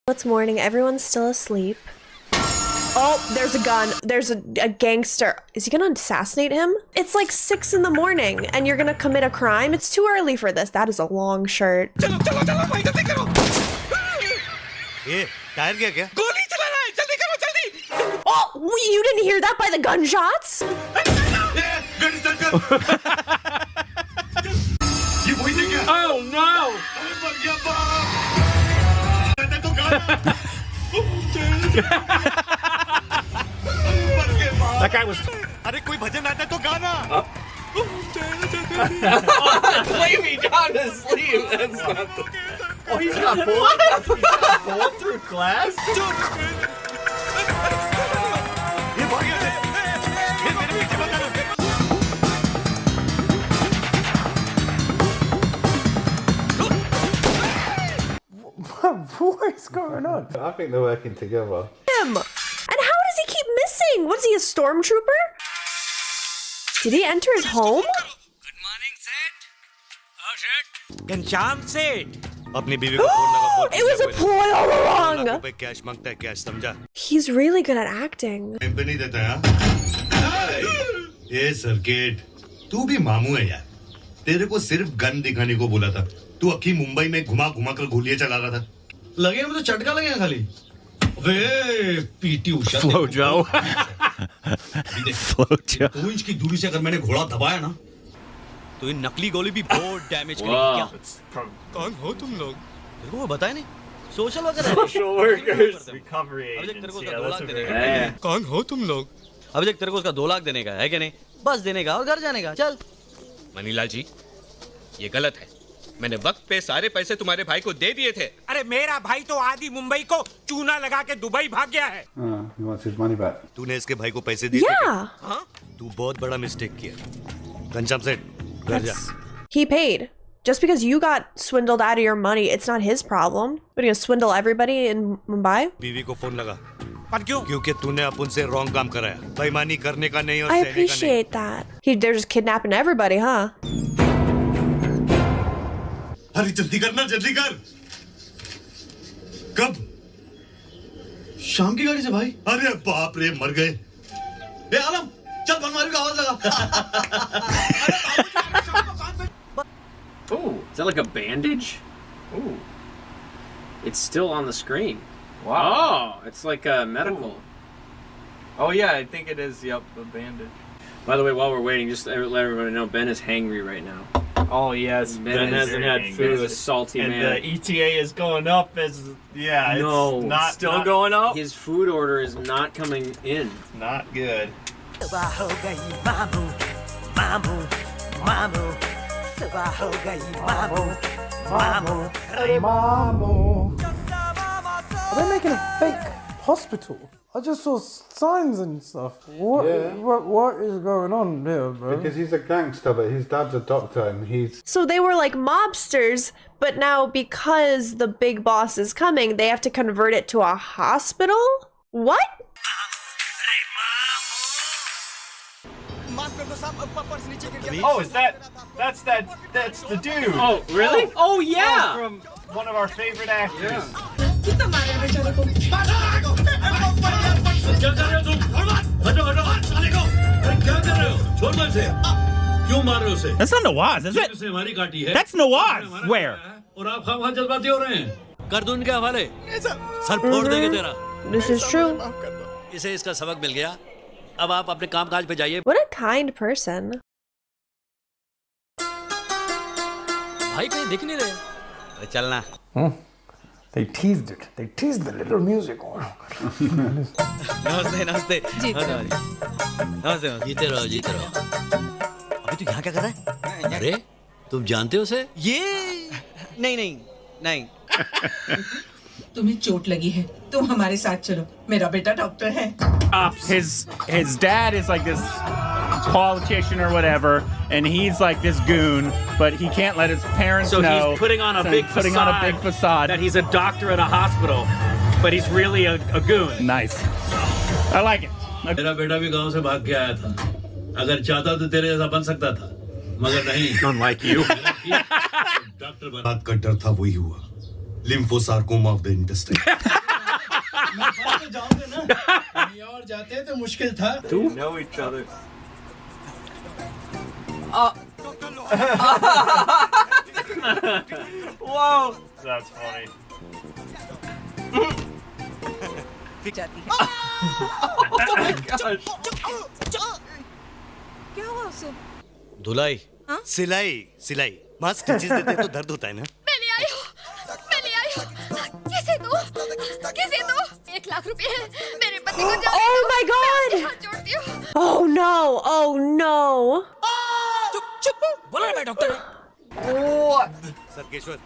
It's morning. Everyone's still asleep. Oh, there's a gun. There's a gangster. Is he gonna assassinate him? It's like 6 in the morning and you're gonna commit a crime? It's too early for this. That is a long shirt. चलो चलो चलो भाई जल्दी करो ये tyre क्या क्या गोली चला रहा है जल्दी करो जल्दी Oh, you didn't hear that by the gunshots? Gonna start कर ये वही थी क्या Oh no! अरे मर गया बाप मैंने तो गाना मर गया बाप That guy was अरे कोई भजन आता है तो गाना blaming John to sleep. That's not the... Oh, he's got bullet. He's got bullet through glass. ये भाग गया ये मेरे पीछे मत आना What is going on? I think they're working together. Him. And how does he keep missing? Was he a stormtrooper? Did he enter his home? Good morning, Seth. Oh, Seth. Ghanshyam सेठ. अपनी बीवी को फोन लगा बोल It was a ploy all along. रुपए cash मांगता है cash समझा He's really good at acting. Time पे नहीं देता है ये सर्किट तू भी मामू है यार तेरे को सिर्फ गन दिखाने को बोला था तू अखी मुंबई में घुमा घुमा कर गोलियां चला रहा था लगे मुझे चटका लगे खाली वे PT Usha Flo Joe. Flo Joe. 2 inch की दूरी से अगर मैंने घोड़ा दबाया ना तो ये नकली गोली भी बहुत डैमेज करेगी Wow. क्या? It's from कौन हो तुम लोग? तेरे को वो बताया नहीं? सोशल वर्कर है। social workers, recovery अभी तक तेरे को agency. उसका 2 Yeah, लाख that's a देने very... का है। कौन हो तुम लोग? अभी तक तेरे को उसका 2 लाख देने का है कि नहीं? बस देने का और घर जाने का चल। मनीलाल जी ये गलत है मैंने वक्त पे सारे पैसे तुम्हारे भाई को दे दिए थे अरे मेरा भाई तो आधी मुंबई को चूना लगा के दुबई भाग गया है He wants his money back. तूने इसके भाई को पैसे दिए थे Yeah. क्या? तू बहुत बड़ा मिस्टेक किया घनश्याम सेठ घर जा He paid. Just because you got swindled out of your money, it's not his problem. What, are you gonna swindle everybody in Mumbai? बीवी को फोन लगा पर क्यों क्योंकि तूने अपन से रॉन्ग काम कराया बेईमानी करने का नहीं और I सहने का नहीं appreciate that. They're just kidnapping everybody, huh? अरे जल्दी करना जल्दी कर कब शाम की गाड़ी से भाई अरे बाप रे मर गए ए आलम चल भंगारी का आवाज लगा Ooh, is that like a bandage? Ooh. It's still on the screen. Wow. Oh, it's like a medical. Oh yeah, I think it is. Yep, the bandage. By the way, while we're waiting, just let everybody know Ben is hangry right now. Oh yes, Ben hasn't had food. He's a salty and man. the ETA is going up. As yeah, it's No, not still not, going up. His food order is not coming in. Not good. Are they making a fake hospital? I just saw signs and stuff. What? Yeah. What is going on there, bro? Because he's a gangster, but his dad's a doctor, and he's So they were like mobsters, but now because the big boss is coming, they have to convert it to a hospital? What? Oh, that's the dude. Oh, really? Oh, yeah. From one of our favorite actors. क्यों मार रहे हो उसे That's not Nawaz, is it? उसे हमारी काटी है That's Nawaz. Where? और आप खामखा जज्बाती हो रहे हैं कर दूं इनके हवाले सर फोड़ देंगे तेरा This is true. इसे इसका सबक मिल गया अब आप अपने काम काज पे जाइए What a kind person. भाई कहीं दिख नहीं रहे अरे चलना They teased it. They teased the little music. नमस्ते नमस्ते नमस्ते जीते रहो अभी तू यहाँ क्या कर रहा है अरे तुम जानते हो उसे ये नहीं नहीं नहीं तुम्हें चोट लगी है तुम हमारे साथ चलो मेरा बेटा डॉक्टर है His dad is like this politician or whatever, and he's like this goon, but he can't let his parents So know. he's putting on a So big he's putting on a big facade. that he's a doctor at a hospital, but he's really a goon. Nice. I like it. मेरा बेटा भी गांव से भाग के आया था अगर चाहता तो तेरे जैसा बन सकता था मगर नहीं Unlike you. डॉक्टर बात का डर था वही हुआ लिम्फोसार्कोमा ऑफ द इंटेस्टाइन। और जाते तो मुश्किल था। They know each other. Whoa! That's funny. जाती है। क्या हुआ उसे? धुलाई, हाँ? सिलाई, सिलाई। मां स्टिचेस देते हैं तो दर्द होता है ना? मैं ले आई हूँ। किसे दो? 1 लाख रुपए है मेरे पति को जाने Oh दो। my God! मैं हाथ जोड़ती हूँ। Oh no! Oh no! बोला मैं डॉक्टर हूँ। Sarkeshwar.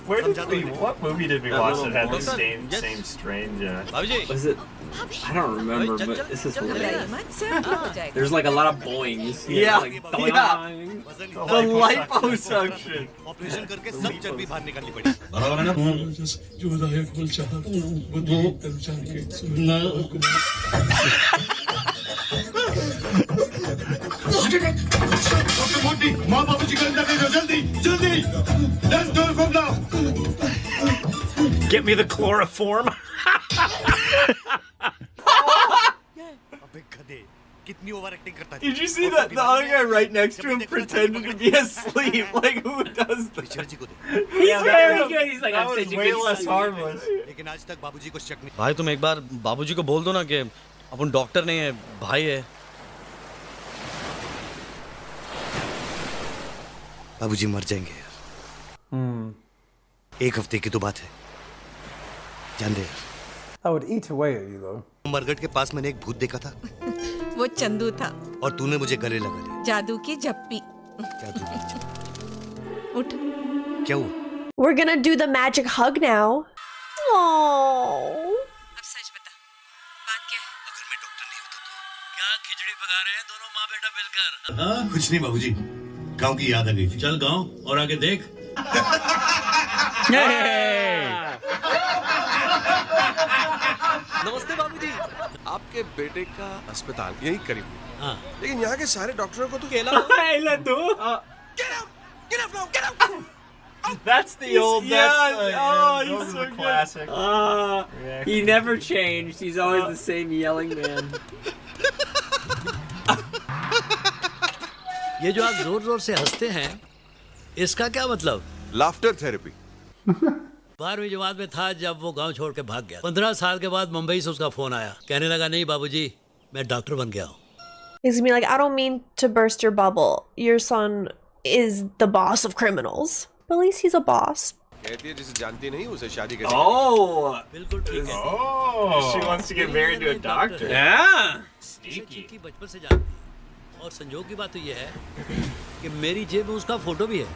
Where did we? What movie did we That watch little that had the boy. same strange? बाबूजी, Was it? I don't remember, but this is hilarious. मत से हो जाएगा। There's like a lot of boings. Yeah, Like, yeah. The liposuction. Operation करके सब चर्बी बाहर निकालनी पड़ी। डॉक्टर मोटी, माँ बाबूजी को अंदर ले जाओ, जल्दी जल्दी। Let's do it from now. Get me the chloroform. अबे गधे, कितनी ओवर एक्टिंग करता है। Did you see that the other guy right next to him pretended to be asleep? Like who does that? ईश्वर जी को दे। He's very good. He's like, That I'm was such a way good less son. harmless. लेकिन आज तक बाबूजी को शक नहीं। भाई तुम एक बार बाबूजी को बोल दो ना कि अपन डॉक्टर नहीं है, भाई है। बाबूजी मर जाएंगे यार। 1 हफ्ते की तो बात है। जान दे यार। I would eat away at you though. मरगट के पास मैंने एक भूत देखा था वो चंदू था। और तूने मुझे गले लगा लिया। जादू की झप्पी। जादू की झप्पी। उठ। क्या हुआ? We're gonna do the magic hug now. Oh. अब सच बता, बात क्या है? अगर मैं डॉक्टर नहीं होता तो क्या खिचड़ी पका रहे हैं दोनों माँ बेटा मिलकर? कुछ नहीं बाबूजी, गांव की याद आ गई थी। चल गांव और आगे देख। नमस्ते बाबूजी। आपके बेटे का अस्पताल यही करीब है। हाँ। लेकिन यहाँ के सारे डॉक्टरों को तो केला Hey, Landu. That's the old. Yeah, Those he's are so the good. classic. He never changed. He's always the same yelling man. ये जो आप जोर जोर से हंसते हैं, इसका क्या मतलब? Laughter therapy. 12वीं जमात में था जब वो गांव छोड़ के भाग गया। 15 साल के बाद मुंबई से उसका फोन आया, कहने लगा नहीं बाबूजी, मैं डॉक्टर बन गया हूँ। He's gonna be like, I don't mean to burst your bubble. Your son is the boss of criminals. But at least he's a boss. कहती है जिसे जानती नहीं उसे शादी कर। Oh. बिल्कुल ठीक है। Oh. She wants to get married to a doctor. Yeah. Sneaky बचपन से जानती है। और संजोग की बात तो ये है कि मेरी जेब में उसका फोटो भी है।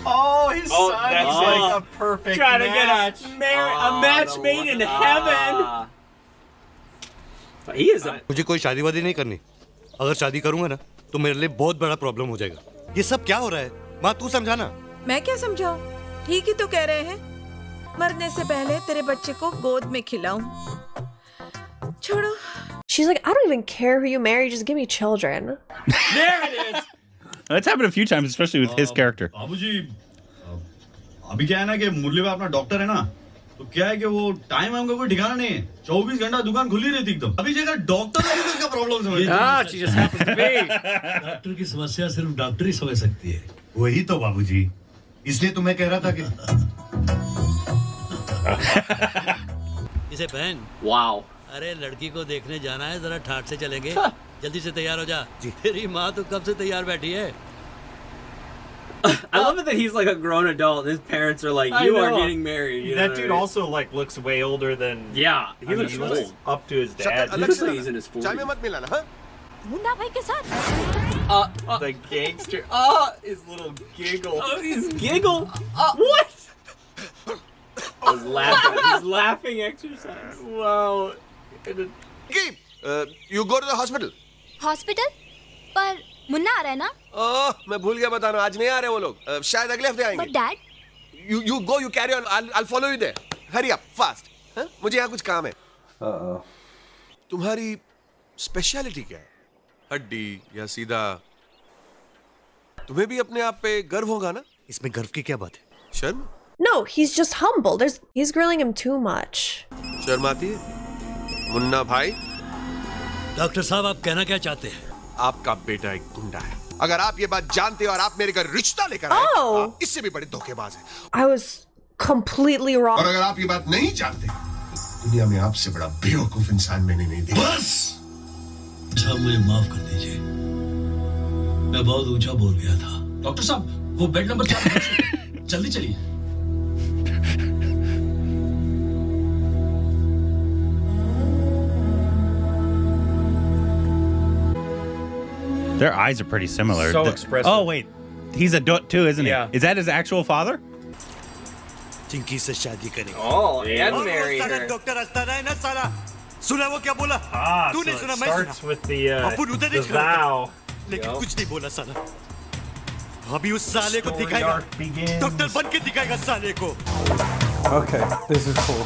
Oh, his Oh, son that's is like a perfect Trying to match. get a match the made in one- heaven. But he is a. मुझे कोई शादी वादी नहीं करनी। अगर शादी करूंगा ना तो मेरे लिए बहुत बड़ा प्रॉब्लम हो जाएगा। ये सब क्या हो रहा है? माँ तू समझाना। मैं क्या समझाऊं? ठीक ही तो कह रहे हैं। मरने से पहले तेरे बच्चे को गोद में खिलाऊं। छोड़ो। She's like, I don't even care who you marry, just give me children. There it is. That's happened a few times, especially with his character. बाबूजी, अभी क्या है ना कि मुरली भाई अपना डॉक्टर है ना, तो क्या है कि वो टाइम का कोई ठिकाना नहीं है। 24 घंटा दुकान खुली रहती एकदम। अभी जगह डॉक्टर है तो इसका प्रॉब्लम समझ। Ah, she just happens to be. Doctor की समस्या सिर्फ डॉक्टर ही समझ सकती है। वही तो बाबूजी, इसलिए तो मैं कह रहा था कि इसे पहन। Wow. अरे लड़की को देखने जाना है, जरा ठाट से चलेंगे। जल्दी से तैयार हो जा। तेरी माँ तो कब से तैयार बैठी है। I love it that he's like a grown adult. His parents are like, I "You are know. getting married." You know That what I dude mean? also like looks way older than. Yeah, he I mean, looks he looks old. up to his dad. He looks like he's in his चाय में 40s. मत मिलाना हाँ? मुन्ना भाई के साथ The gangster. Oh, his little giggle. Oh, he's giggle. What? He's laughing. He's laughing exercise. Wow. You go to the hospital. Hospital पर मुन्ना आ रहा है ना? ओह मैं भूल गया बताना, आज नहीं आ रहे वो लोग, शायद अगले हफ्ते But आएंगे। dad, You go, you carry on. I'll follow you there. Hurry up, fast. हाँ? मुझे यहाँ कुछ काम है। तुम्हारी स्पेशलिटी क्या है? हड्डी या सीधा? तुम्हें भी अपने आप पे गर्व होगा ना? इसमें गर्व की क्या बात है? शर्म? No, he's just humble. He's grilling him too much. शर्माती Munna भाई डॉक्टर साहब आप कहना क्या चाहते हैं? आपका बेटा एक गुंडा है अगर आप ये बात जानते हो और आप मेरे घर रिश्ता लेकर आए Oh. आप इससे भी बड़े धोखेबाज हैं I was completely wrong. और अगर आप ये बात नहीं जानते दुनिया में आपसे बड़ा बेवकूफ इंसान मैंने नहीं देखा बस साहब मुझे माफ कर दीजिए, मैं बहुत ऊंचा बोल गया था। डॉक्टर साहब वो बेड नंबर 4 जल्दी चलिए Their eyes are pretty similar. So expressive. Oh wait, he's a doot too, isn't he? Yeah. Is that his actual father? Chinki से शादी करेंगे। Oh, and marry her. Doctor Astana है ना साला, सुना वो क्या बोला? Ah, तूने so सुना it मैं सुना? starts with the अपन उधर the नहीं खड़ा था। vow. लेकिन Yep. कुछ नहीं बोला साला। अभी उस साले को Story दिखाएगा। arc begins. डॉक्टर बन के दिखाएगा साले को। Okay, this is cool.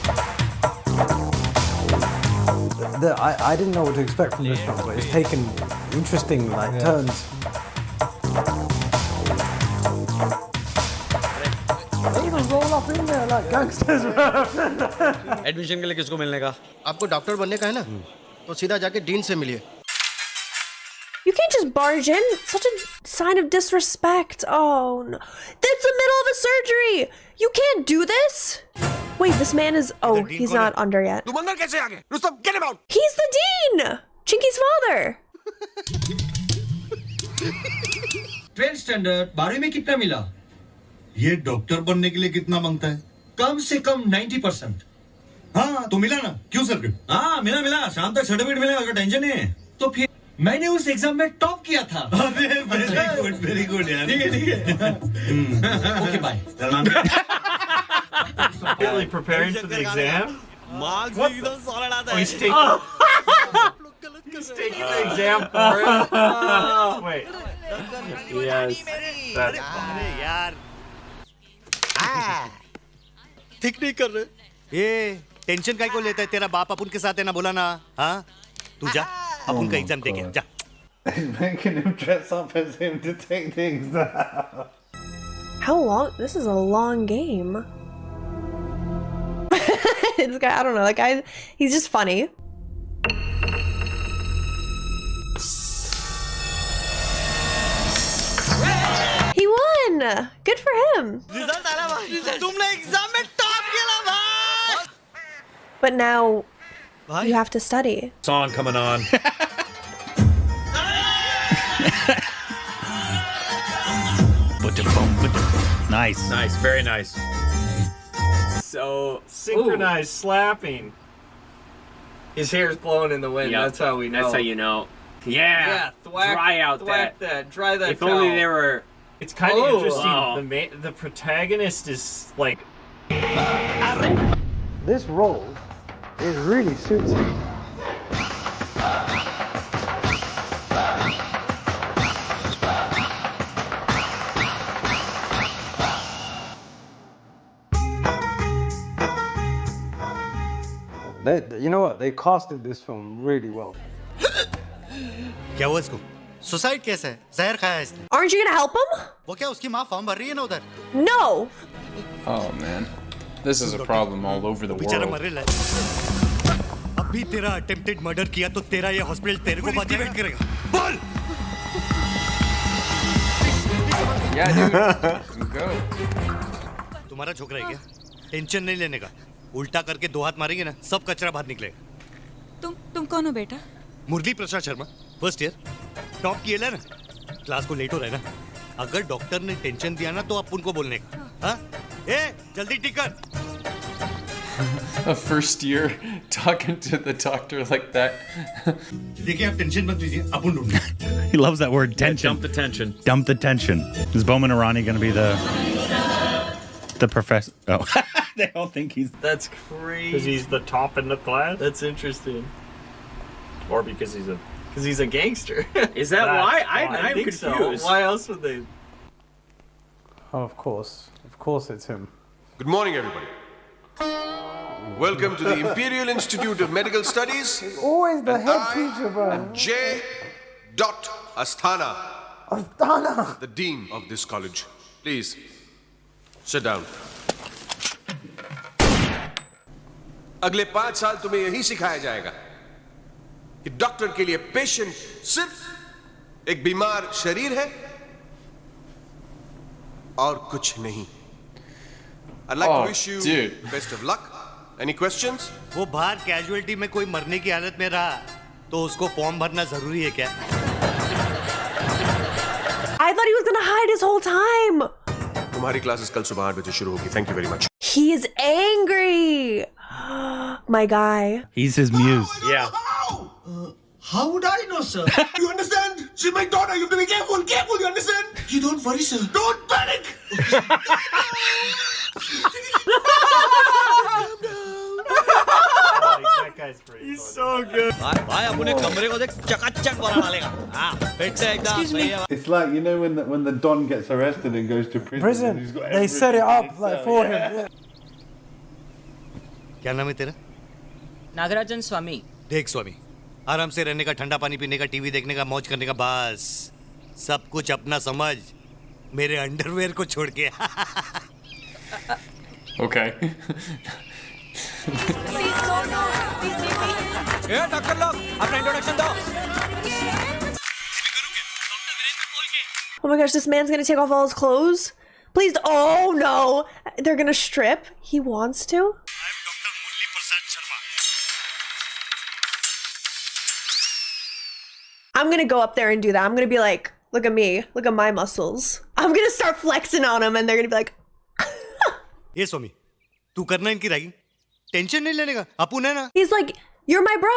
I didn't know what to expect from this film, but it's taken interesting turns. They even roll up in there like gangsters. Admission के लिए किसको मिलने का? आपको डॉक्टर बनने का है ना तो सीधा जाके डीन से मिलिए You can't just barge in. It's such a sign of disrespect. Oh no. That's the middle of a surgery. You can't do this. Wait, this man is. Oh, he's not under yet. तुम अंदर कैसे आ गए Rustam get him out He's the dean. Chinky's father. 12th standard 12वीं में कितना मिला ये doctor बनने के लिए कितना मांगता है कम से कम 90%। हाँ तो मिला ना क्यों सर हाँ मिला शाम तक सर्टिफिकेट मिलेगा अगर टेंशन नहीं है तो फिर मैंने उस एग्जाम में टॉप किया था वेरी गुड यार ठीक है okay bye Really preparing for the exam? Marks एकदम सॉलिड आता Oh, है। he's taking the exam for it. Wait. Yes. That's अरे यार। ठीक नहीं कर रहे। ये टेंशन काहे को लेता है तेरा बाप अपन के साथ है ना बोला ना हाँ तू जा अपन का एग्जाम दे के जा He's making him dress up as him to take the exam. How long? This is a long game. This guy, I don't know. That guy, he's just funny. He won. Good for him. Result आला भाई तुमने exam में top किया भाई But now you have to study. song coming on nice. very nice So Synchronized slapping. his hair's blowing in the wind Yep. that's how we know That's how you know. Yeah. thwack, Dry out thwack that. dry that If only towel. they were. It's kind of Oh, interesting. wow. The protagonist is like This role, it really suits him. You know what? They casted this film really well. क्या हुआ इसको suicide कैसा है जहर खाया है इसने Aren't you gonna help him? वो क्या उसकी माँ फॉर्म भर रही है ना उधर No. Oh man, this is a problem all over the बेचारा world. मर रहा है अभी तेरा अटेम्प्टेड मर्डर किया तो तेरा ये हॉस्पिटल तेरे को बाकी वेट करेगा बोल Yeah, dude. Go. तुम्हारा छोकरा है क्या टेंशन नहीं लेने का उल्टा करके 2 हाथ मारेंगे ना सब कचरा बाहर निकलेगा तुम कौन हो बेटा? मुरली Prasad Sharma first year top किया ना क्लास को लेट हो रहा है ना अगर डॉक्टर ने टेंशन दिया ना तो अपन को बोलने का हाँ ए जल्दी टिक कर A first year talking to the doctor like that. देखिए आप टेंशन मत लीजिए अपन ढूंढेंगे he loves that word tension. dump the tension Dump the tension. Is Bowman Irani going to be the professor? Oh, they don't think he's that's crazy because he's the top in the class, that's interesting or because he's a gangster Is that That's why? why. I'm I think so. confused. Why else would they Oh, of course it's him. Good morning everybody Welcome to the Imperial Institute of Medical Studies Always the And head I teacher, bro. am J. Asthana Astana. the dean of this college please sit down अगले 5 साल तुम्हें यही सिखाया जाएगा कि doctor के लिए patient सिर्फ एक बीमार शरीर है और कुछ नहीं। I'd like to wish you best of luck. Any questions? वो बाहर कैजुअलिटी में कोई मरने की हालत में रहा तो उसको फॉर्म भरना जरूरी है क्या? I thought he was gonna hide his whole time. तुम्हारी क्लासेस कल सुबह 8 बजे शुरू होगी। Thank you very much. He's angry. My guy. He's his muse. Yeah. How would I know, sir? You understand? She's my daughter. You have to be careful. Careful, you understand? You don't worry, sir. Don't panic. That guy's pretty. He's so good. भाई अपने कमरे को देख चकाचक बना डालेगा। हाँ, fit से एकदम। It's like, you know, when the Don gets arrested and goes to prison. Prison. and he's got They set it up everything. like for him. Yeah. क्या नाम है तेरा? नागराजन स्वामी। देख स्वामी, आराम से रहने का, ठंडा पानी पीने का, टीवी देखने का, मौज करने का, बस सब कुछ अपना समझ, मेरे अंडरवेयर को छोड़ के। Okay. डॉक्टर लोग अपना इंट्रोडक्शन दो। Oh my gosh, this man's gonna take off all his clothes. Please. Oh no. They're gonna strip. He wants to. I'm gonna go up there and do that. I'm gonna be like, look at me. Look at my muscles. I'm gonna start flexing on him and they're gonna be like, ये स्वामी, तू करना इनकी ragging, tension नहीं लेने का, अपुन है ना। he's like, you're my bro.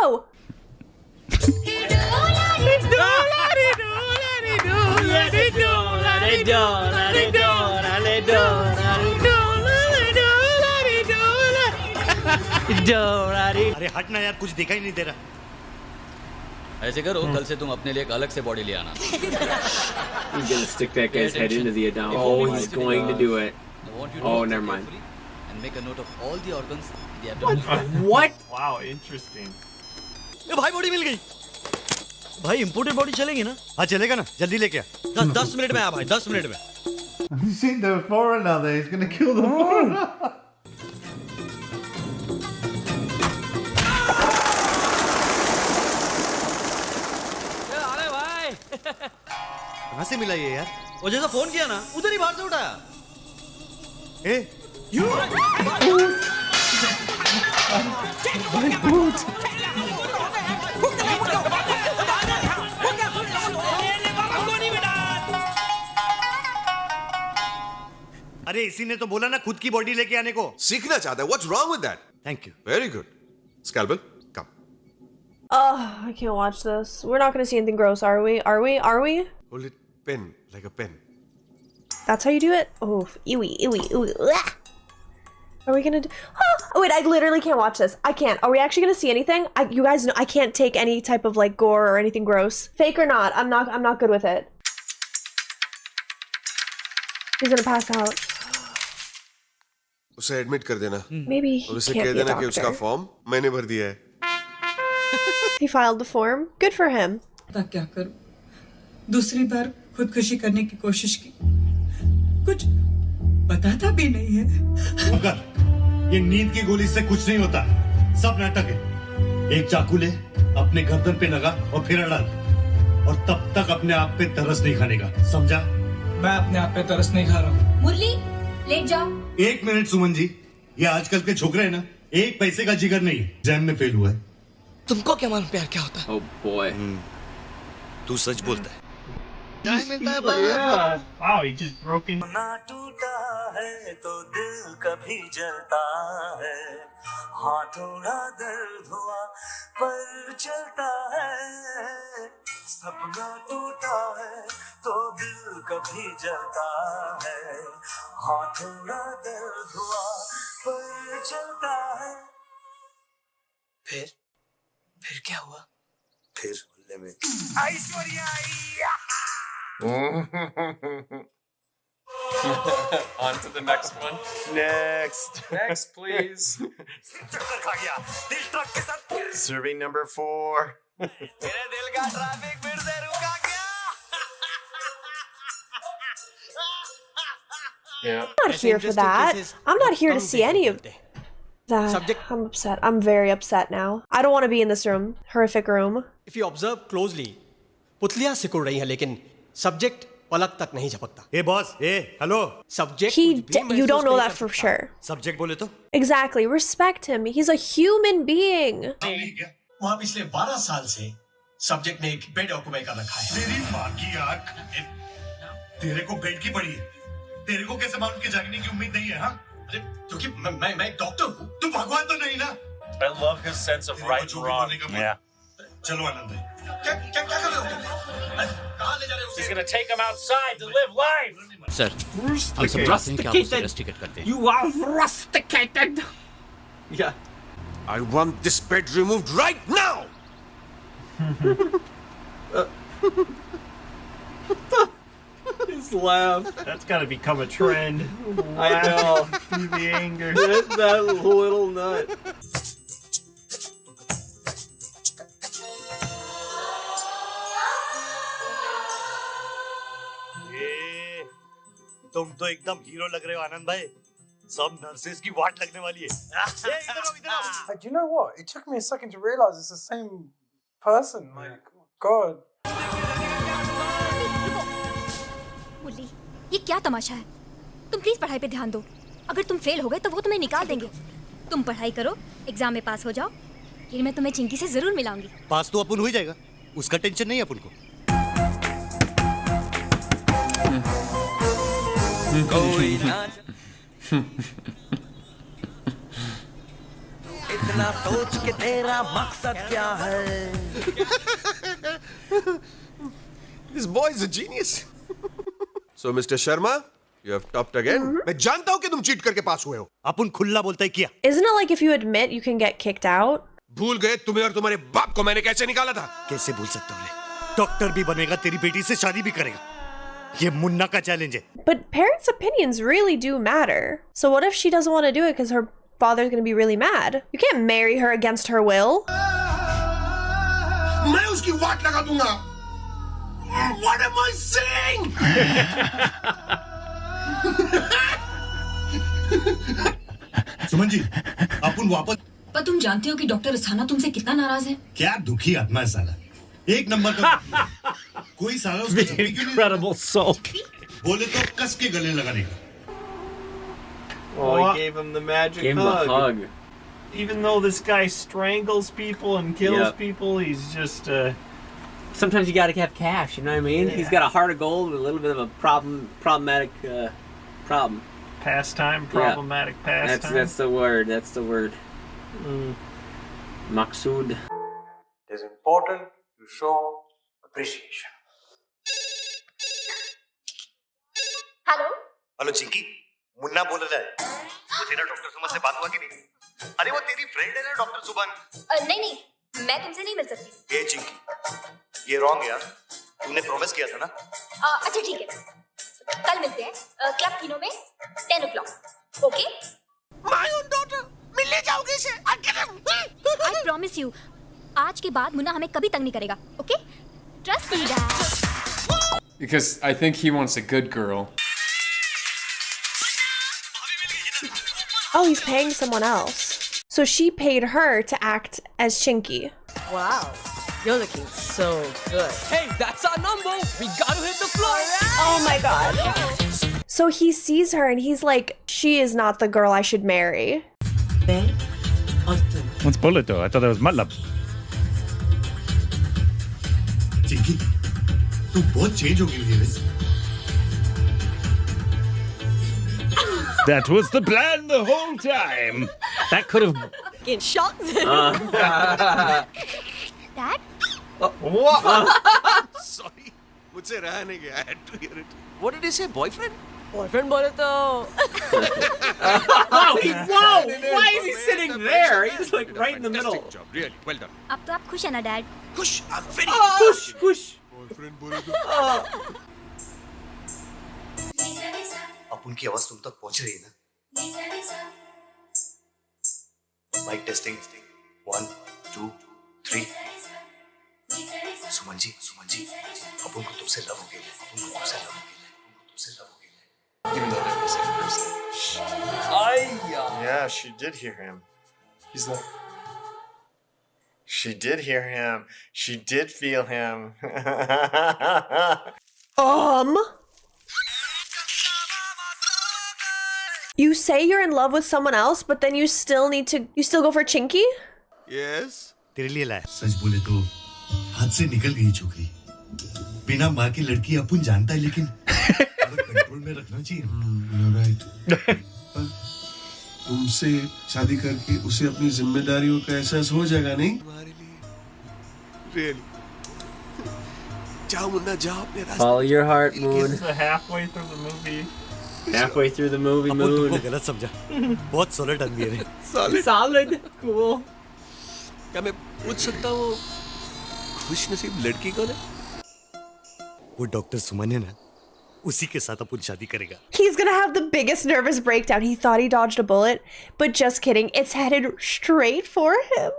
अरे हट ना यार, कुछ दिखाई नहीं दे रहा। ऐसे करो, कल से तुम अपने लिए एक अलग से बॉडी ले आना। He's gonna stick that guy's head into the Adamo. Oh, he's going to do it. Oh, never mind. And make a note of all the organs in the abdomen. What? Wow, interesting. ये भाई body मिल गई। भाई imported body चलेगी ना? हाँ चलेगा ना, जल्दी लेके आ। 10 मिनट में आ भाई, 10 मिनट में। You see the foreigner there, he's going to kill the foreigner. अरे भाई, कहाँ से मिला ये यार? वो जैसा फोन किया ना, उधर ही बाहर से उठाया। ए, यू? अरे इसी ने तो बोला ना खुद की बॉडी लेके आने को। सीखना चाहता है? What's wrong with that? Thank you. Very good. Scalpel, come. Oh, I can't watch this. We're not gonna see anything gross, are we? Are we? Are we? Hold it, pen, like a pen. That's how you do it? Oh, ewy, ewy, ewy. Ugh. Are we gonna do? Oh, wait, I literally can't watch this. I can't. Are we actually gonna see anything? You guys know I can't take any type of like gore or anything gross. Fake or not, I'm not good with it. He's gonna pass out. उसे admit कर देना। Maybe और he उसे can't कह be a देना कि उसका doctor. Form मैंने भर दिया है। He filed the form. Good for him. क्या करूं? दूसरी बार खुदकुशी करने की कोशिश की, कुछ बताता भी नहीं है। मगर ये नींद की गोली से कुछ नहीं होता, सब नाटक है। एक चाकू ले, अपने गर्दन पे लगा और फिर अड़ा, और तब तक अपने आप पे तरस नहीं खाने का, समझा? मैं अपने आप पे तरस नहीं खा रहा हूँ। मुरली लेट जाओ। 1 मिनट सुमन जी, ये आजकल के छोकरे हैं ना, 1 पैसे का जिगर नहीं, एग्जाम में फेल हुआ है। तुमको क्या मालूम प्यार क्या होता है? Oh boy. तू सच बोलता है। Yeah. Wow, he just broke in. ना टूटा है तो दिल कभी जलता है, हाँ थोड़ा दर्द हुआ पर चलता है, सपना टूटा है तो दिल कभी जलता है, हाँ थोड़ा दर्द हुआ पर चलता है। फिर क्या हुआ? फिर हुल्ले में Aishwarya On to the next one. Next. Next, please. Serving number 4. Yeah. I'm not here for that. I'm not here to see any of. I'm upset. I'm very upset now. I don't want to be in this room. Horrific room. If you observe closely, पुतलियां सिकुड़ रही हैं लेकिन subject पलक तक नहीं झपकता. ए boss, ए hello. Subject You don't know that for sure. Subject बोले तो? Exactly. Respect him. He's a human being. वहाँ पिछले 12 साल से सब्जेक्ट ने एक बेड ऑक्यूपाई कर रखा है. तेरी माँ की आँख. तेरे को बेड की पड़ी है. तेरे को कैसे मालूम कि जागने की उम्मीद नहीं है, हाँ? अरे क्योंकि मैं एक डॉक्टर हूँ. तू भगवान तो नहीं ना? I love his sense of right and wrong. Yeah. चलो आनंद भाई. क्या कर रहे हो तुम? कहाँ ले जा रहे हो? He's gonna take him outside to live life. Sir हम सब चाहते हैं कि आप उसे रस्टिकेट करते हैं. You are rusticated. Yeah. I want this bed removed right now. His laugh. That's gotta become a trend. I know. Through the anger. that little nut. तुम तो एकदम हीरो लग रहे हो आनंद भाई. सब नर्सेस की वाट लगने वाली है. Like, do you know what? It took me a second to realize it's the same person. Like, God. मुरली, ये क्या तमाशा है? तुम प्लीज पढ़ाई पे ध्यान दो. अगर तुम फेल हो गए तो वो तुम्हें निकाल देंगे. तुम पढ़ाई करो, एग्जाम में पास हो जाओ. फिर मैं तुम्हें चिंकी से जरूर मिलाऊंगी. पास तो अपन हो ही जाएगा, उसका टेंशन नहीं है अपन को. इतना सोच के तेरा मकसद क्या है? This boy is a genius. So Mr. Sharma, you have topped again. मैं जानता हूँ कि तुम चीट करके पास हुए हो. अपन खुल्ला बोलता है किया. Isn't it like if you admit you can get kicked out? भूल गए तुम्हें और तुम्हारे बाप को मैंने कैसे निकाला था? कैसे भूल सकता हूँ? डॉक्टर भी बनेगा, तेरी बेटी से शादी भी करेगा. ये मुन्ना का चैलेंज है. But parents' opinions really do matter. So what if she doesn't want to do it because her father's going to be really mad? You can't marry her against her will. मैं उसकी वाट लगा दूंगा. What am I saying? Suman ji, अपन वापस. पर तुम जानते हो कि डॉक्टर अस्थाना तुमसे कितना नाराज है? क्या दुखी आत्मा है साला. एक नंबर का. कोई साला उसको The incredible sulk. बोले तो कस के गले लगाने का. Oh, he gave him the magic Gave him hug. a hug. Even though this guy strangles people and kills Yep. people, he's just Sometimes you gotta have cash, you know what I mean? Yeah. He's got a heart of gold with a little bit of a problematic problem. pastime, problematic pastime. That's the word. That's the word. Maqsood. It is important to show appreciation. Hello. Hello Chinki, Munna बोल रहा है. वो तेरा doctor सुमन से बात हुआ कि नहीं? अरे वो तेरी फ्रेंड है ना डॉक्टर सुमन. नहीं, मैं तुमसे नहीं मिल सकती. ये चिंकी, ये रॉन्ग यार. तूने प्रॉमिस किया था ना? अच्छा ठीक है, कल मिलते हैं क्लब किनो में 10 o'clock. Okay? My own daughter, मिलने जाओगे इसे? I promise you, आज के बाद मुन्ना हमें कभी तंग नहीं करेगा. Okay? Trust me, Dad. Because I think he wants a good girl. Oh, he's paying someone else. So she paid her to act as Chinky. Wow, you're looking so good. Hey, that's our number. We gotta hit the floor. Oh my god. So he sees her and he's like, she is not the girl I should marry. What's bullet though? I thought that was Matlab. Chinki, तू बहुत change हो गई है. That was the plan the whole time. That could have. Getting shocked. Dad? What? Sorry, मुझसे रहा नहीं गया. I had to hear it. What did he say, boyfriend? Boyfriend बोले तो. Whoa! Why is he sitting there? He's like right in the middle. Fantastic job, really. Well done. अब तो आप खुश है ना, Dad? खुश, I'm very Kush. Boyfriend बोले तो. अब उनकी आवाज तुम तक पहुंच रही है ना? Mic testing 1 2 3. सुमन जी, अब उनको तुमसे लव हो गया. Even though they're the same person. Yeah, she did hear him. He's like, She did hear him. She did feel him. You say you're in love with someone else, but then you still go for Chinky? Yes. तेरे लिए लाया। सच बोले तो हाथ से निकल गई छोकरी। बिना माँ की लड़की अपन जानता है लेकिन कंट्रोल में रखना चाहिए। You're right. तुमसे शादी करके उसे अपनी जिम्मेदारियों का एहसास हो जाएगा नहीं? Really? जाओ मुन्ना जाओ अपने रास्ते। Follow your heart, Moon. Halfway through the movie. Halfway through the movie, Moon. गलत समझा बहुत सॉलिड आदमी है Solid. Cool. क्या मैं पूछ सकता हूँ खुश नसीब लड़की कौन है? वो डॉक्टर सुमन है ना उसी के साथ अपन शादी करेगा He's gonna have the biggest nervous breakdown. He thought he dodged a bullet, but just kidding. It's headed straight for him.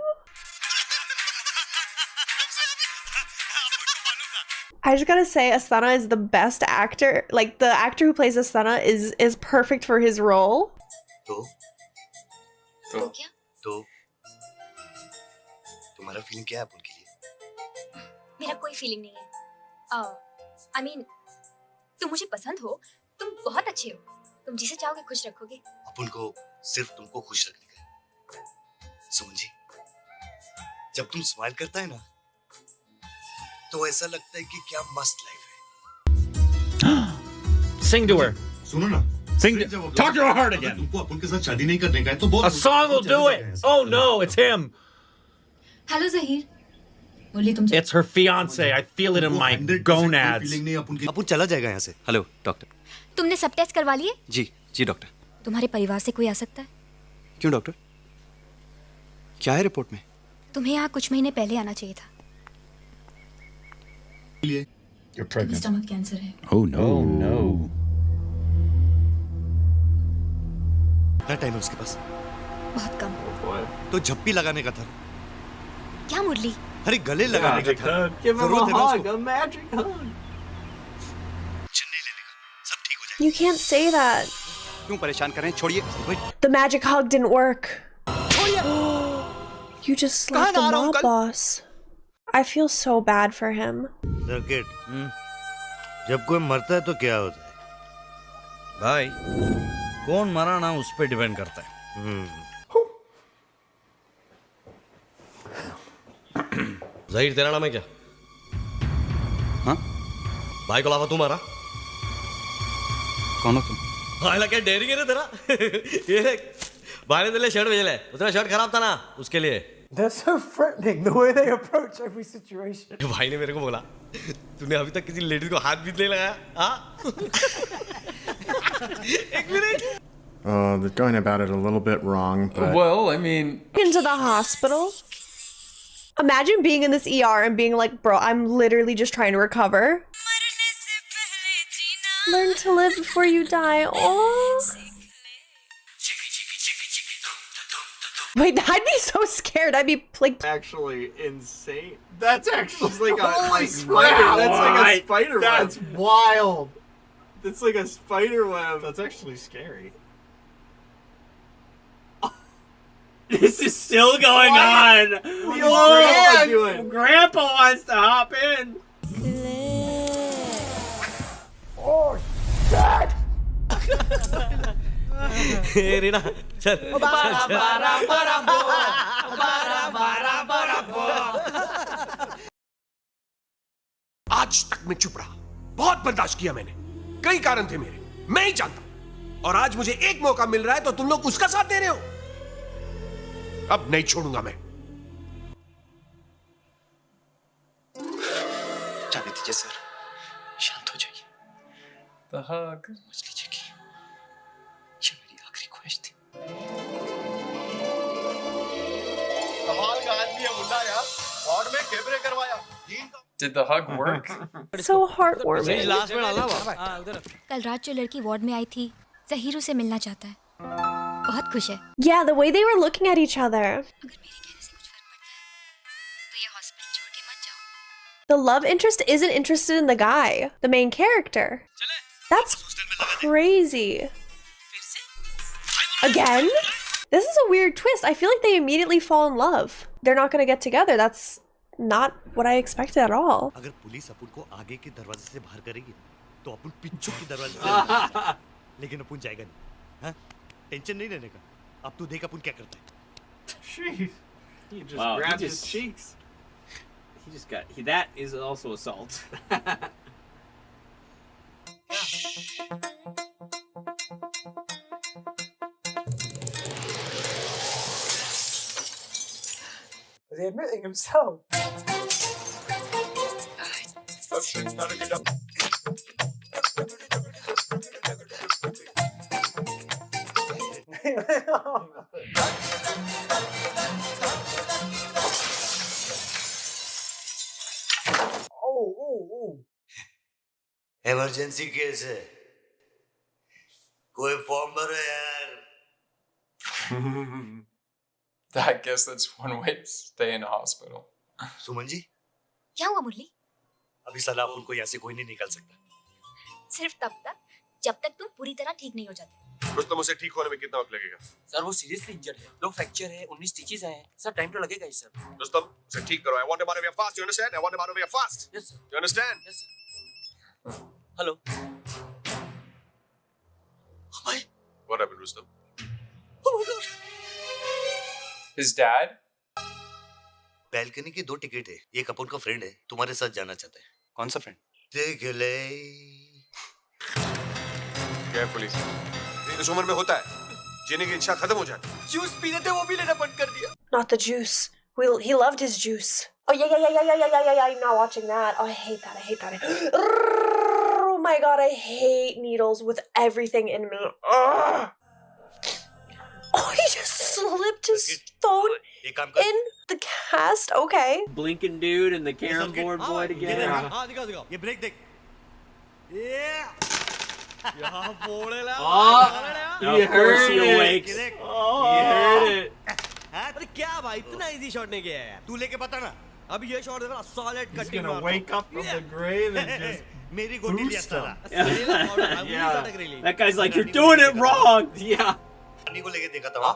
I just gotta say, Asthana is the best actor. Like, the actor who plays Asthana is perfect for his role. तो तुम्हारा feeling क्या है अपन के लिए? मेरा कोई feeling नहीं है। I mean, तुम मुझे पसंद हो, तुम बहुत अच्छे हो, तुम जिसे चाहोगे खुश रखोगे। अपन को सिर्फ तुमको खुश रखने का है। सुमन जी, जब तुम स्माइल करता है ना, तो ऐसा लगता है कि क्या मस्त लाइफ है। Sing to her. सुनो ना। Sing. Talk to her heart again. तुमको अपन के साथ शादी नहीं करने का है तो बहुत। A song will do it. Oh no, it's him. Hello Zaheer, बोलिए तुम। It's her fiance. I feel it in my gonads. अपन चला जाएगा यहाँ से। Hello doctor. तुमने सब टेस्ट करवा लिए? जी डॉक्टर। तुम्हारे परिवार से कोई आ सकता है? क्यों डॉक्टर? क्या है रिपोर्ट में? तुम्हें यहाँ कुछ महीने पहले आना चाहिए था। You're pregnant. स्टमक कैंसर है। Oh no. Oh no. क्या टाइम है उसके पास? बहुत कम। तो झप्पी लगाने का था। क्या मुरली? अरे गले लगाने का था। Give him a जरूरत है ना hug, उसको। a magic hug. You can't say that. क्यों परेशान कर रहे हैं? छोड़िए। The magic hug didn't work. You just slapped the mob boss. I feel so bad for him. Circuit जब कोई मरता है तो क्या होता है? भाई कौन मरा ना उस पर डिपेंड करता है। ज़हीर तेरा नाम है क्या? हाँ? भाई को लावा तू मारा? कौन हो तुम? भाई लगा डेरिंग है ना तेरा? ये देख भाई ने तेरे शर्ट भेजा है। उतना शर्ट खराब था ना उसके लिए। They're so threatening the way they approach every situation. भाई ने मेरे को बोला तूने अभी तक किसी लेडीज को हाथ भी नहीं लगाया? हाँ? एक minute. They're going about it a little bit wrong, but Well, I mean, Into the hospital. Imagine being in this ER and being like, bro, I'm literally just trying to recover. Learn to live before you die. Oh. Wait, I'd be so scared. I'd be like, actually insane. That's actually like a Holy spider. crap. That's like a spider web. That's wild. That's like a spider web. That's actually scary. This is still going on. Whoa, Grandpa wants to hop in. Oh, shit! Reena चल आज तक मैं चुप रहा, बहुत बर्दाश्त किया मैंने, कई कारण थे मेरे, मैं ही जानता, और आज मुझे एक मौका मिल रहा है तो तुम लोग उसका साथ दे रहे हो। अब नहीं छोड़ूंगा मैं। जाने दीजिए सर, शांत हो जाइए। the hug. समझ लीजिए कि ये मेरी आखिरी ख्वाहिश थी। कमाल का आदमी है मुन्ना यार, वार्ड में कैमरे करवाया। Did the hug work? so heartwarming. कल रात जो लड़की वार्ड में आई थी, ज़हीर से मिलना चाहता है। बहुत खुश है। Yeah, the way they were looking at each other. The love interest isn't interested in the guy, the main character. That's crazy. Again? This is a weird twist. I feel like they immediately fall in love. They're not gonna get together. That's not what I expected at all. अगर police अपन को आगे के दरवाजे से बाहर करेगी तो अपन पीछे के दरवाजे से लेकिन अपन जाएगा नहीं हाँ टेंशन नहीं लेने का अब तू देख अपन क्या करता है Jeez. He just grabbed his cheeks. He just got that is also assault. Is he admitting himself? Emergency case है कोई फॉर्म भरो यार I guess that's one way to stay in a hospital. Suman ji क्या हुआ मुरली? अभी सलाह उनको यहाँ से कोई नहीं निकाल सकता सिर्फ तब तक जब तक तुम पूरी तरह ठीक नहीं हो जाते। रुस्तम उसे ठीक होने में कितना वक्त लगेगा? सर वो सीरियसली इंजर्ड है, 2 फ्रैक्चर है, 19 स्टिचेस हैं। सर टाइम तो लगेगा ही सर। रुस्तम उसे ठीक करो। I want him out of here fast. You understand? I want him out of here fast. Yes sir. You understand? Yes sir. Hello. What happened, Rustam? Oh my God. His dad? Balcony के 2 ticket है एक अपन का friend है तुम्हारे साथ जाना चाहता है कौन सा फ्रेंड? देख ले Carefully. इस उम्र में होता है जीने की इच्छा खत्म हो जाती है। जूस पीने थे वो भी लेना बंद कर दिया। Not the juice. He loved his juice. Oh yeah. I'm not watching that. Oh, I hate that. Oh my God, I hate needles with everything in me. Ugh. Oh, he just slipped his phone in the cast. Okay. Blinking dude and the carom board boy together. दिखा ये break देख यहाँ फोड़े ला Of course he awakes. He heard it. अरे क्या भाई इतना easy shot नहीं किया यार तू लेके बता ना अब ये शॉट देखो solid He's cutting gonna wake up from the grave and just मेरी गोटी लिया साला Yeah. That guy's like, you're doing it wrong. Yeah. अन्नी को लेके देखा था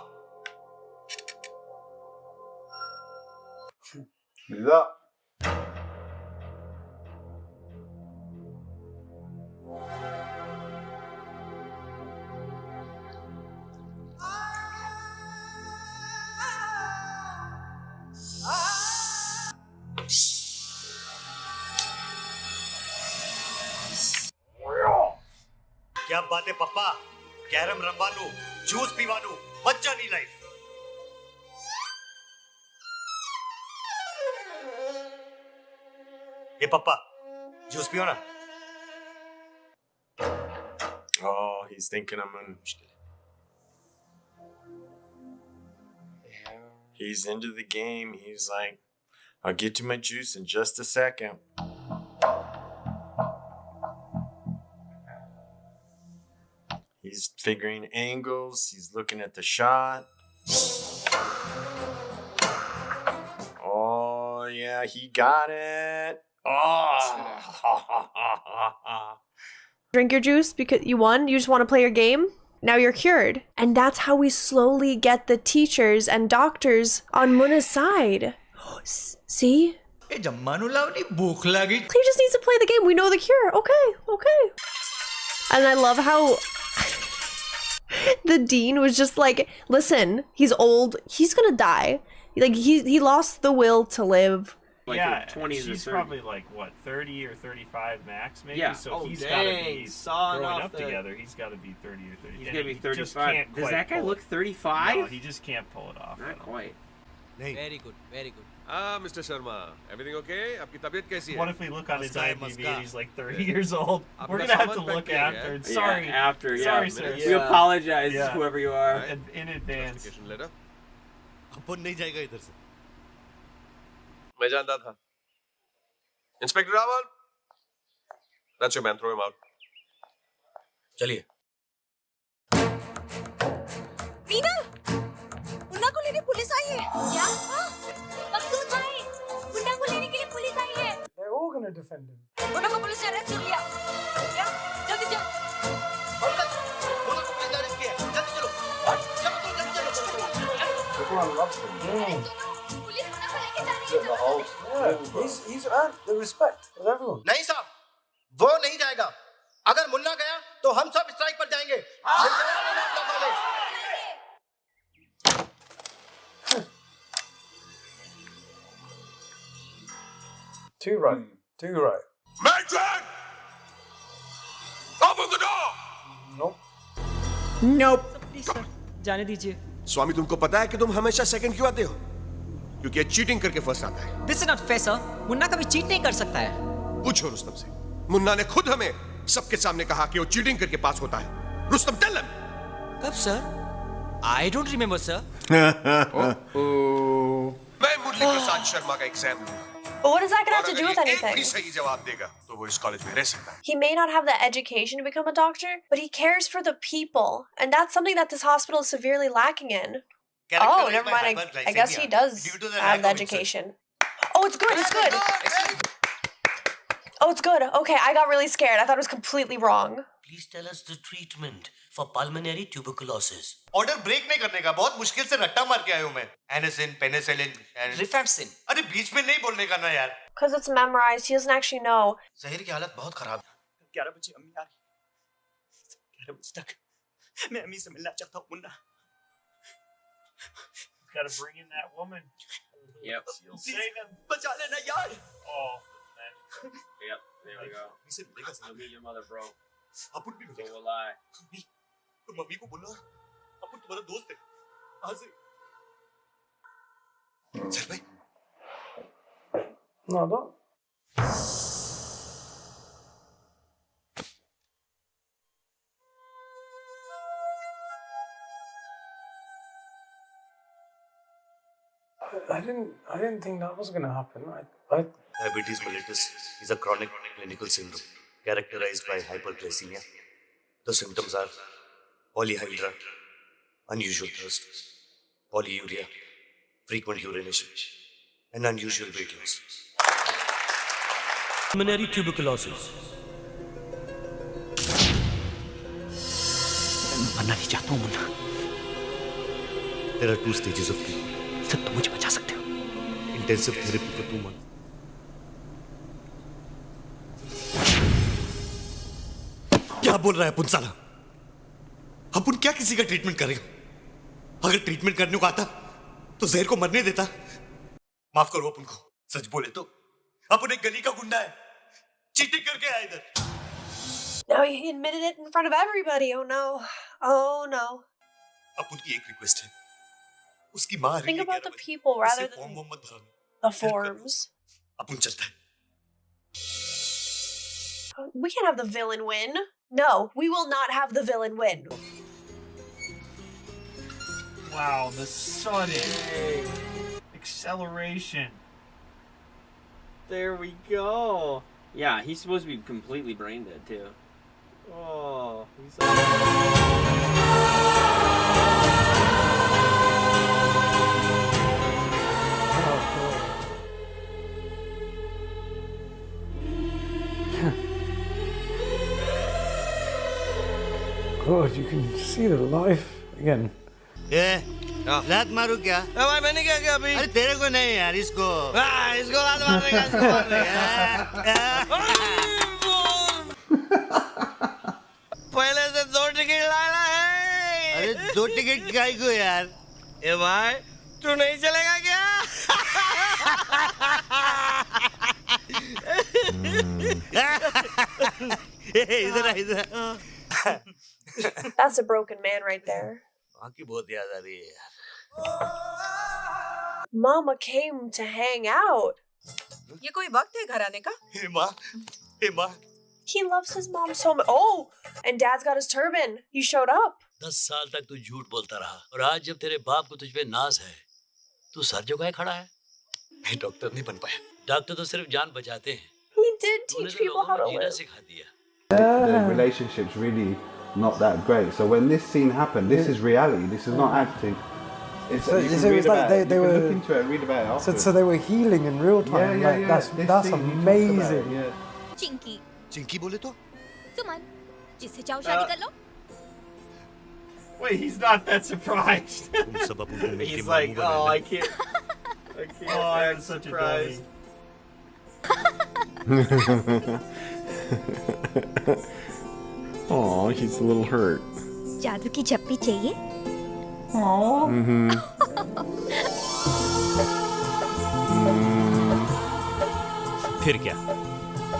क्या बात है पप्पा कैरम रमवानू जूस पीवानू मजा नहीं लाइफ ये पप्पा जूस पियो ना Oh, he's thinking I'm in. He's into the game. He's like, I'll get to my juice in just a second. He's figuring angles. He's looking at the shot. Oh, yeah, he got it. Oh. Drink your juice because you won. You just want to play your game. Now you're cured. And that's how we slowly get the teachers and doctors on Muna's side. See? He just needs to play the game. We know the cure. Okay. And I love how the dean was just like, listen, he's old. He's gonna die. Like, he lost the will to live. Like yeah, 20s or she's 30s. probably like, what, 30 or 35 max, maybe? Yeah. So Oh, he's dang. got to be Sawing growing off up the- together. He's got to be 30 or 30. He's and gonna be he just 35. can't Does quite that guy pull look it. 35? No, he just can't pull it off. Not quite. Very good, very good. Ah, Mr. Sharma, everything okay? आपकी तबीयत कैसी है? What if we look on his Must IMDb guy. and he's like 30 years old? Apna We're gonna have to saman pack look kiya after. gaya it. hai? Sorry. Yeah, after, yeah. Sorry, sir. We apologize, Yeah. whoever you are. In advance. Application letter? अपन नहीं जाएगा इधर से मैं जानता था. Inspector Raval? That's your man. Throw him out. चलिए मीना, मुन्ना को लेने पुलिस आई है। क्या? मकसूद भाई, मुन्ना को लेने के लिए पुलिस आई है। They're all gonna defend him. Munna को पुलिस ने अरेस्ट कर लिया। क्या? जल्दी चल। मुन्ना को पुलिस ने अरेस्ट किया जल्दी चलो everyone loves him. He's earned the respect of everyone. नहीं साहब, वो नहीं जाएगा. अगर मुन्ना गया तो हम सब स्ट्राइक पर जाएंगे. Too right. Too right. Matron! Open the door! Nope. Nope. Please sir जाने दीजिए. स्वामी तुमको पता है कि तुम हमेशा सेकंड क्यों आते हो? क्योंकि ये चीटिंग करके फर्स्ट आता है. This is not fair sir. Munna कभी चीट नहीं कर सकता है. पूछो रुस्तम से. मुन्ना ने खुद हमें सबके सामने कहा कि वो चीटिंग करके पास होता है. Rustam tell him. कब sir? I don't remember sir. मैं मुरली प्रसाद शर्मा का एग्जाम दूंगा. But what does that have to do with anything? भी सही जवाब देगा तो वो इस कॉलेज में रह सकता है. He may not have the education to become a doctor, but he cares for the people, and that's something that this hospital is severely lacking in. Oh, never mind. I guess he does have the education. Oh, it's good. It's good. Oh, it's good. Okay, I got really scared. I thought it was completely wrong. Please tell us the treatment for pulmonary tuberculosis. Order break नहीं करने का. बहुत मुश्किल से रट्टा मार के आया हूँ मैं. एनिसिन, पेनिसिलिन, रिफैम्पसिन. अरे बीच में नहीं बोलने का ना यार. Because it's memorized. He doesn't actually know. Zaheer की हालत बहुत खराब है. 11 बजे अम्मी आ रही. 11 बजे तक मैं अम्मी से मिलना चाहता हूँ Munna. Gotta bring in that woman. Yep. You'll save him. बचा लेना यार. Oh, man. Yep. There we go. इसे मिलेगा. You'll meet your mother, bro. अपन भी So मिलेगा. will I. तो मम्मी को बोलना अपन तुम्हारा दोस्त है. आज से. सर भाई. No, don't. I didn't think that was going to happen. Diabetes mellitus is a chronic clinical syndrome characterized by hyperglycemia. The symptoms are polyhydra, unusual thirst, polyuria, frequent urination, and unusual weight loss. Pulmonary tuberculosis. मरना नहीं चाहता हूँ Munna. There are 2 stages of treatment. Sir तुम मुझे बचा सकते हो. Intensive therapy for 2 months. क्या बोल रहा है अपन साला? अपन क्या किसी का ट्रीटमेंट करेगा? अगर ट्रीटमेंट करने को आता तो जहर को मरने देता. माफ करो अपन को. सच बोले तो अपन एक गली का गुंडा है. चीटिंग करके आया इधर. Now he admitted it in front of everybody. Oh no. Oh no. अपन की एक रिक्वेस्ट है. उसकी मां Think about the people rather than form मत भरना. the forms. अपन चलता है. We can't have the villain win. No, we will not have the villain win. Wow, the sudden acceleration. There we go. Yeah, he's supposed to be completely brain dead too. Oh, he's. God, you can see the life again. लात मारू क्या? भाई मैंने क्या किया अभी? अरे तेरे को नहीं यार, इसको. इसको लात मारने का, इसको मारने का. पहले से 2 टिकट लाना है. अरे 2 टिकट काय को यार? ए भाई तू नहीं चलेगा क्या? इधर आ इधर. That's a broken man right there. माँ की बहुत याद आ रही है यार. Mama came to hang out. ये कोई वक्त है घर आने का? हे माँ. He loves his mom so much. Oh, and Dad's got his turban. He showed up. 10 साल तक तू झूठ बोलता रहा और आज जब तेरे बाप को तुझ पे नाज है तू सर झुकाए खड़ा है. मैं डॉक्टर नहीं बन पाया. डॉक्टर तो सिर्फ जान बचाते हैं. He did teach people how to Jeena live. सिखा दिया. The relationship's really not that great. So when this scene happened, this is reality. This is not acting. It's, So you can it read was like about it. they You can were. look into it and read about it afterwards. So they were healing in real time. Yeah, Like, This that's scene, he talks about amazing. it, yeah. Chinki Chinki बोले तो? सुमन जिससे चाहो शादी कर लो. Wait, he's not that surprised. He's like, oh, I can't. I can't act surprised. Oh, he's a little hurt. जादू की झप्पी चाहिए? फिर क्या,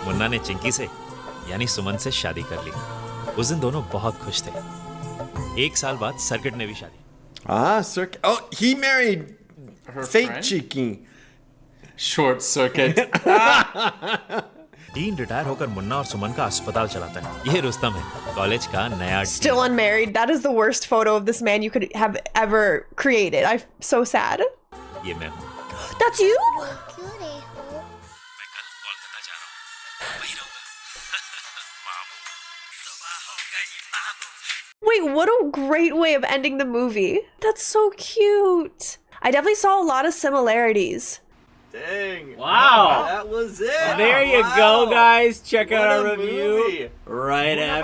मुन्ना ने चिंकी से यानी सुमन से शादी कर ली। उस दिन दोनों बहुत खुश थे। 1 साल बाद सर्किट ने भी शादी। Ah, Circuit. Oh, he married Her fake friend? Cheeky. Short circuit. Dean retire होकर मुन्ना और सुमन का अस्पताल चलाता है। ये रुस्तम है, कॉलेज का नया Still unmarried. That is the worst photo of this man you could have ever created. I'm so sad. ये मैं हूँ। That's you? Wait, what a great way of ending the movie. That's so cute. I definitely saw a lot of similarities. Dang. Wow. That was it. There you go, guys. Check out What our a review movie. right after.